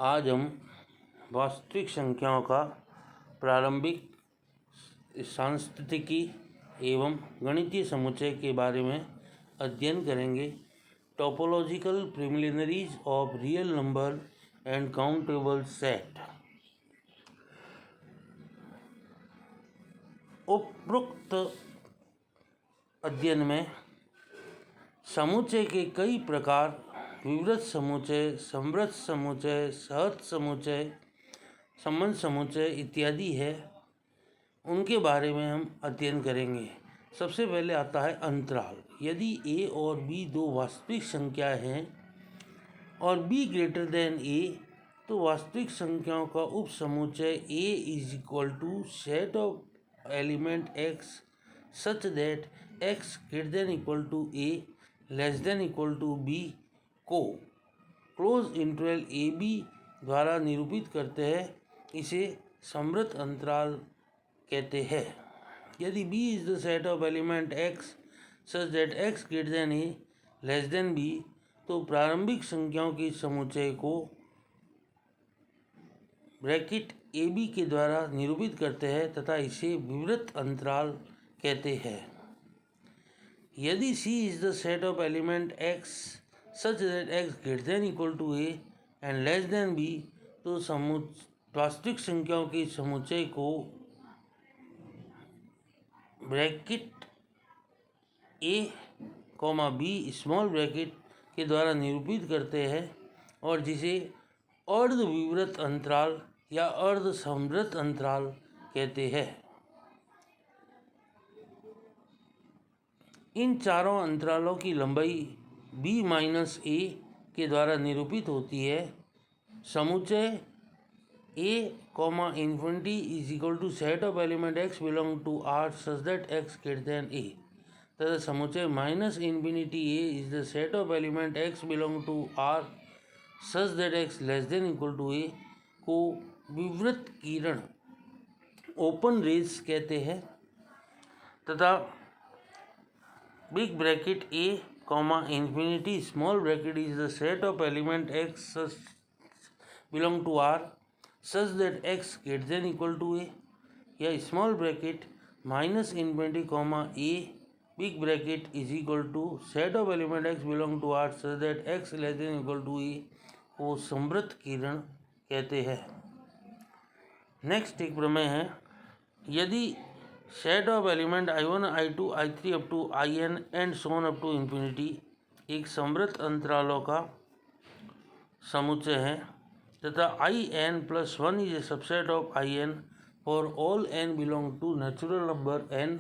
आज हम वास्तविक संख्याओं का प्रारंभिक सांख्यिकी एवं गणितीय समुच्चय के बारे में अध्ययन करेंगे। Topological preliminaries of real number and countable set. उपरोक्त अध्ययन में समुच्चय के कई प्रकार, विवृत समुच्चय, समृद्ध समुच्चय, सहज समुच्चय, संबंध समुच्चय इत्यादि है, उनके बारे में हम अध्ययन करेंगे। सबसे पहले आता है अंतराल। यदि a और b दो वास्तविक संख्याएं हैं और b ग्रेटर देन a, तो वास्तविक संख्याओं का उप समुच्चय a is equal to set of element x such that x greater than equal to a less than equal to b को क्लोज इंटरवल ए बी द्वारा निरूपित करते हैं। इसे समृद्ध अंतराल कहते हैं। यदि b is the set of element x such that x greater than a less then b, तो प्रारंभिक संख्याओं के समुच्चय को ब्रैकेट ए बी के द्वारा निरूपित करते हैं तथा इसे विवृत अंतराल कहते हैं। यदि C is the set of element x such that x greater than equal to a and less than b, तो वास्तविक संख्याओं के समुच्चय को bracket a, b small bracket के द्वारा निरूपित करते हैं और जिसे अर्ध विवृत अंतराल या अर्ध समृद्ध अंतराल कहते हैं। इन चारों अंतरालों की लंबाई b माइनस a के द्वारा निरूपित होती है। समुच्चय a infinity is equal to set of element x belong to R such that x greater than a, तथा समुच्चय minus infinity a is the set of element x belong to R such that x less than equal to a को विवृत किरण open rays कहते हैं। तथा big bracket a infinity small bracket is the set of element x belong to R such that x greater than equal to a, या small bracket minus infinity a big bracket is equal to set of element x belong to R such that x less than equal to a को समृद्ध किरण कहते हैं। Next एक प्रमेय है। यदि set of element i1, i2, i3 up to in and so on up to infinity एक समृद्ध अंतरालों का समुच्चय है तथा in plus 1 is a subset of in for all n belong to natural number n,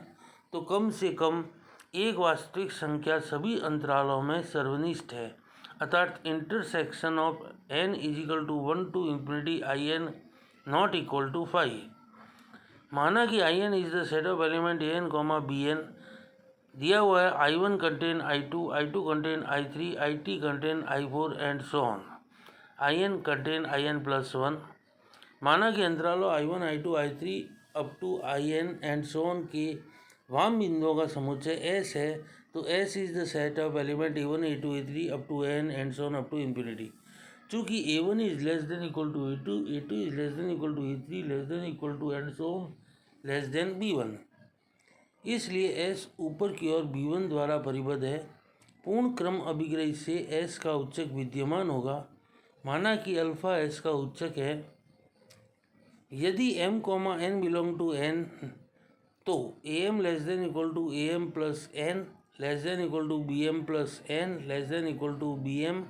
तो कम से कम एक वास्तविक संख्या सभी अंतरालों में सर्वनिष्ठ है, अर्थात intersection of n is equal to 1 to infinity in not equal to 5। माना कि in is the set of element an, bn दिया हुआ है। i1 contain i2, i2 contain i3, it contain i4 and so on. in contain in plus 1। माना कि अंतरालों i1, i2, i3 up to in and so on के वाम बिंदुओं का समुच्चय s है, तो s is the set of element a1, a2, a3 up to n and so on up to infinity. चूँकि a1 is less than equal to a2, a2 is less than equal to a3, less than equal to and so on less than b1, इसलिए s ऊपर की ओर b1 द्वारा परिबद्ध है। पूर्ण क्रम अभिग्रही से s का उच्चक विद्यमान होगा। माना कि अल्फा s का उच्चक है। यदि m, n belong to n, तो am less than equal to am plus n less than equal to bm plus n less than equal to bm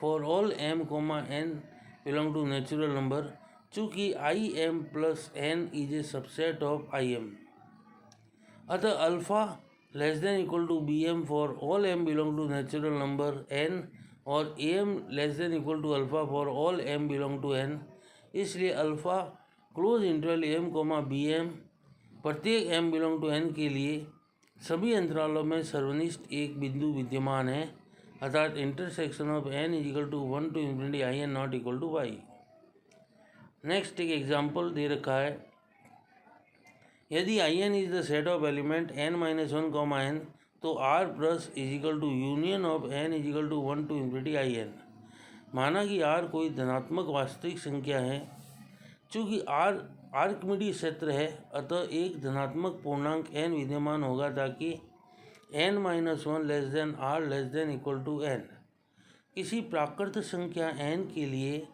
for all m, n belong to natural number. चूँकि im plus n is a subset of im, अतः alpha less than equal to bm for all m belong to natural number n और am less than equal to alpha for all m belong to n। इसलिए alpha close interval m, bm प्रत्येक m belong to n के लिए सभी अंतरालों में सर्वनिष्ठ एक बिंदु विद्यमान है, अर्थात intersection of n is equal to 1 to infinity in not equal to y। Next एक एग्जाम्पल दे रखा है। यदि in is the set of element n minus 1, n, तो r plus is equal to union of n is equal to 1 to infinity in। माना कि r कोई धनात्मक वास्तविक संख्या है। चूँकि r आर्किमिडीज क्षेत्र है, अतः एक धनात्मक पूर्णांक n विद्यमान होगा ताकि n-1 less than r less than equal to n। किसी प्राकृत संख्या n के लिए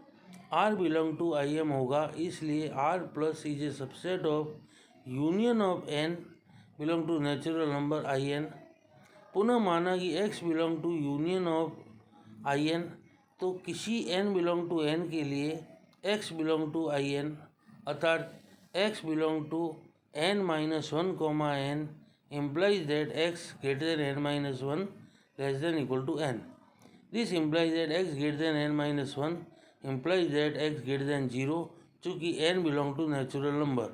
r बिलोंग टू Im होगा, इसलिए r plus is a subset of union of n belong to natural number In। पुनः माना कि x belong to union of In, तो किसी n बिलोंग टू n के लिए x बिलोंग टू In अर्थात x belong to n-1, n implies that x greater than n-1 less than equal to n. This implies that x greater than n-1 implies that x greater than 0, चूँकि n belong to natural number.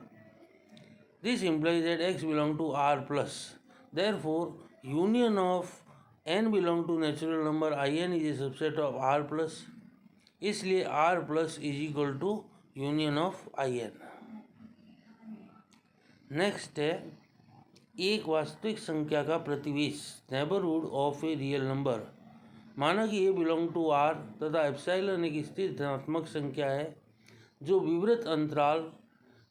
This implies that x belong to r plus. Therefore, union of n belong to natural number In is a subset of r plus. इसलिए r plus is equal to union of In. Next है एक वास्तविक संख्या का प्रतिवेश neighbourhood of a real number. माना कि a belong to r तथा एप्सिलॉन एक स्थिर धनात्मक संख्या है जो विवृत अंतराल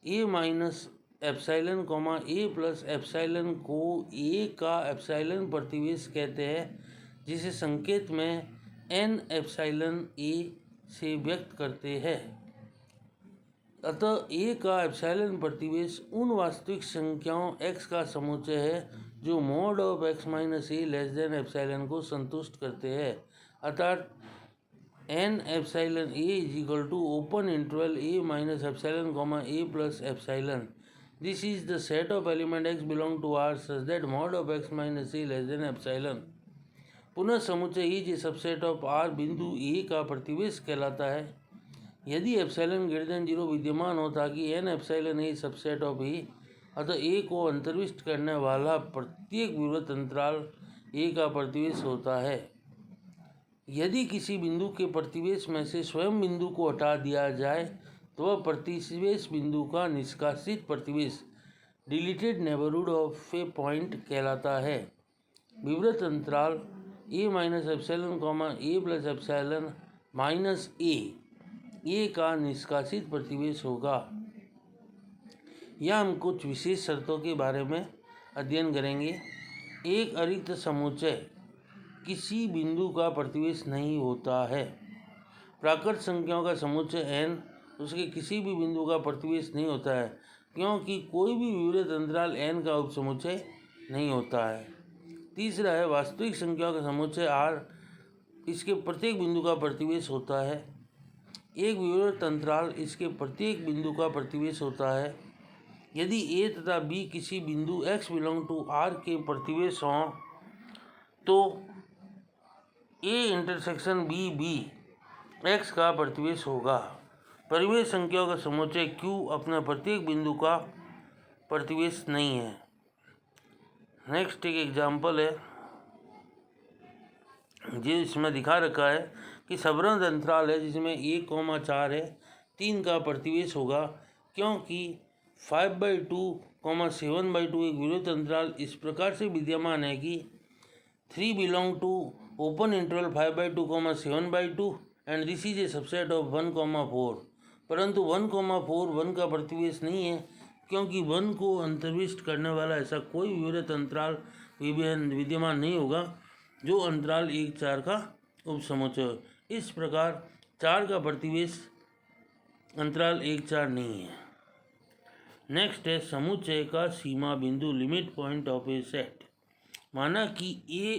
a minus epsilon a plus epsilon को a का एप्सिलॉन प्रतिवेश कहते हैं, जिसे संकेत में n एप्सिलॉन a से व्यक्त करते हैं। अतः a का एप्सिलॉन प्रतिवेश उन वास्तविक संख्याओं x का समुच्चय है जो mod of x minus a less than epsilon को संतुष्ट करते हैं। अर्थात n epsilon a is equal to open interval a minus epsilon a plus epsilon. This is the set of element x belong to r such that mod of x minus a less than epsilon. पुनः समुच्चय is a subset of r बिंदु a का प्रतिवेश कहलाता है यदि epsilon greater than 0 विद्यमान हो, ताकि n epsilon a subset of a, अतः a को अंतर्विष्ट करने वाला प्रत्येक विवृत अंतराल a का प्रतिवेश होता है। यदि किसी बिंदु के प्रतिवेश में से स्वयं बिंदु को हटा दिया जाए तो वह प्रतिवेश बिंदु का निष्कासित प्रतिवेश deleted neighbourhood of a point कहलाता है। विवृत अंतराल a minus epsilon a plus epsilon minus a का निष्कासित प्रतिवेश होगा। यह हम कुछ विशेष शर्तों के बारे में अध्ययन करेंगे। एक अरिक्त समुच्चय किसी बिंदु का प्रतिवेश नहीं होता है। प्राकृत संख्याओं का समुच्चय n उसके किसी भी बिंदु का प्रतिवेश नहीं होता है, क्योंकि कोई भी विवृत अंतराल n का उपसमुच्चय नहीं होता है। तीसरा है वास्तविक संख्याओं का समुच्चय r इसके प्रत्येक बिंदु का प्रतिवेश होता है। एक विवृत अंतराल इसके प्रत्येक बिंदु का प्रतिवेश होता है। यदि a तथा b किसी बिंदु x बिलोंग टू r के प्रतिवेश हों तो a इंटरसेक्शन b x का प्रतिवेश होगा। परिवेश संख्याओं का समुच्चय q अपना प्रत्येक बिंदु का प्रतिवेश नहीं है। नेक्स्ट एक एग्जाम्पल है जो इसमें दिखा रखा है कि सबरंग अंतराल है जिसमें 1,4 है 3 का प्रतिवेश होगा, क्योंकि 5/2, 7/2 एक विवृत अंतराल इस प्रकार से विद्यमान है कि 3 belong to open interval 5/2, 7/2 and this is a subset of 1,4। परंतु 1,4 1 का प्रतिवेश नहीं है, क्योंकि 1 को अंतर्विष्ट करने वाला ऐसा कोई विवृत अंतराल विद्यमान नहीं होगा जो अंतराल 1,4 का उपसमुच्चय हो। इस प्रकार 4 का प्रतिवेश अंतराल 1,4 नहीं है। नेक्स्ट है समुच्चय का सीमा बिंदु limit point of A set. माना कि a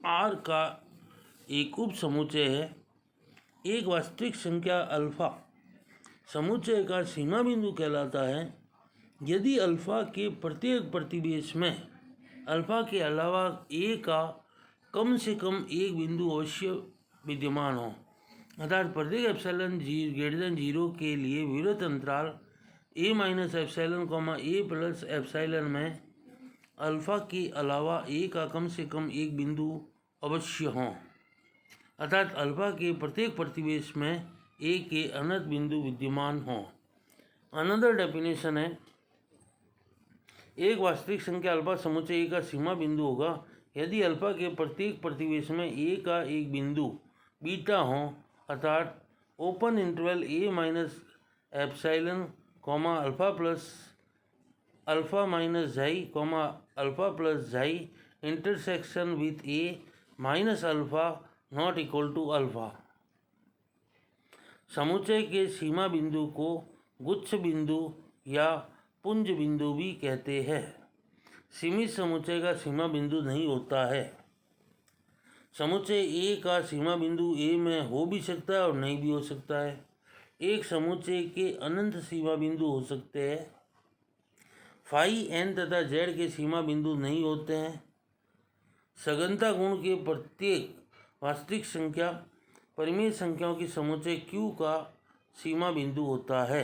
r का एक उप समुच्चय है। एक वास्तविक संख्या अल्फा समुच्चय का सीमा बिंदु कहलाता है यदि अल्फा के प्रत्येक प्रतिवेश में अल्फा के अलावा a का कम से कम एक बिंदु अवश्य विद्यमान हो। अर्थात प्रत्येक एप्सिलॉन ग्रेटर देन 0 के लिए विवृत अंतराल a minus epsilon a plus epsilon में अल्फा के अलावा a का कम से कम एक बिंदु अवश्य हों। अर्थात अल्फा के प्रत्येक प्रतिवेश में a के अनंत बिंदु विद्यमान हों। अनदर डेफिनेशन है एक वास्तविक संख्या अल्फा समुच्चय a का सीमा बिंदु होगा यदि अल्फा के प्रत्येक प्रतिवेश में a का एक बिंदु बीटा हो अर्थात open interval a minus epsilon comma alpha plus alpha minus xi comma alpha plus xi intersection with a minus alpha not equal to alpha. समुच्चय के सीमा बिंदु को गुच्छ बिंदु या पुंज बिंदु भी कहते हैं। सीमित समुच्चय का सीमा बिंदु नहीं होता है। समुच्चय ए का सीमा बिंदु ए में हो भी सकता है और नहीं भी हो सकता है। एक समुच्चय के अनंत सीमा बिंदु हो सकते हैं। फाई एन तथा जेड के सीमा बिंदु नहीं होते हैं। सघनता गुण के प्रत्येक वास्तविक संख्या परिमेय संख्याओं की समुच्चय Q का सीमा बिंदु होता है।